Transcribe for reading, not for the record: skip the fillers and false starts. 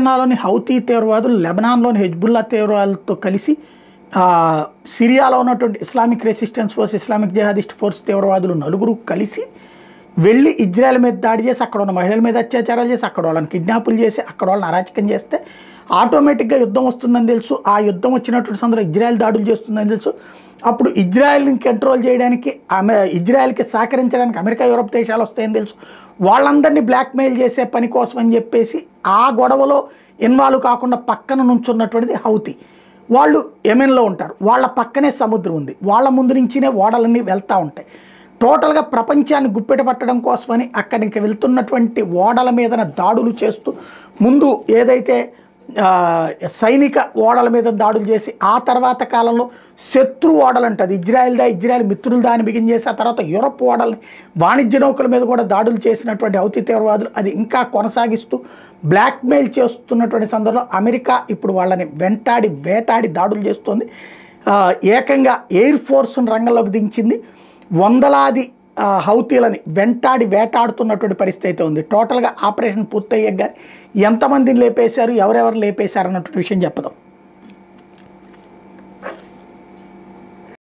సర్నాలోని Houthi తీవ్రవాదులు లెబనాన్లోని Hezbollah తీవ్రవాదులతో కలిసి సిరియాలో ఉన్నటువంటి Islamic resistance force, Islamic jihadist force తీవ్రవాదులు నలుగురు కలిసి వెళ్ళి ఇజ్రాయెల్ మీద దాడి చేసి అక్కడ ఉన్న మహిళల మీద అత్యాచారాలు చేసి అక్కడ వాళ్ళని కిడ్నాపులు చేసి అక్కడ వాళ్ళని అరాచకం చేస్తే ఆటోమేటిక్గా యుద్ధం వస్తుందని తెలుసు. ఆ యుద్ధం వచ్చినటువంటి సందర్భంలో ఇజ్రాయెల్ దాడులు చేస్తుందని తెలుసు. అప్పుడు ఇజ్రాయెల్ని కంట్రోల్ చేయడానికి ఇజ్రాయెల్కి సహకరించడానికి అమెరికా, యూరప్ దేశాలు వస్తాయని తెలుసు. వాళ్ళందరినీ బ్లాక్మెయిల్ చేసే పని కోసం అని చెప్పేసి ఆ గొడవలో ఇన్వాల్వ్ కాకుండా పక్కన నుంచున్నటువంటిది హౌతీ. వాళ్ళు యెమెన్లో ఉంటారు, వాళ్ళ పక్కనే సముద్రం ఉంది, వాళ్ళ ముందు నుంచినే ఓడలన్నీ వెళ్తూ ఉంటాయి. టోటల్గా ప్రపంచాన్ని గుప్పెట పట్టడం కోసమని అక్కడికి వెళ్తున్నటువంటి ఓడల మీద దాడులు చేస్తూ ముందు ఏదైతే సైనిక ఓడల మీద దాడులు చేసి ఆ తర్వాత కాలంలో శత్రు ఓడలు ఉంటుంది ఇజ్రాయెల్ మిత్రులదా అని బిగిన్ చేసి ఆ తర్వాత యూరప్ ఓడల్ని వాణిజ్య నౌకల మీద కూడా దాడులు చేసినటువంటి హౌతీ తీవ్రవాదులు అది ఇంకా కొనసాగిస్తూ బ్లాక్మెయిల్ చేస్తున్నటువంటి సందర్భంలో అమెరికా ఇప్పుడు వాళ్ళని వేటాడి దాడులు చేస్తుంది. ఏకంగా ఎయిర్ ఫోర్స్ను రంగంలోకి దించింది. వందలాది హౌతీలని వేటాడుతున్నటువంటి పరిస్థితి అయితే ఉంది. టోటల్గా ఆపరేషన్ పూర్తయ్యాక కానీ ఎంతమందిని లేపేశారు, ఎవరెవరు లేపేశారు అన్నటువంటి విషయం చెప్పదాం.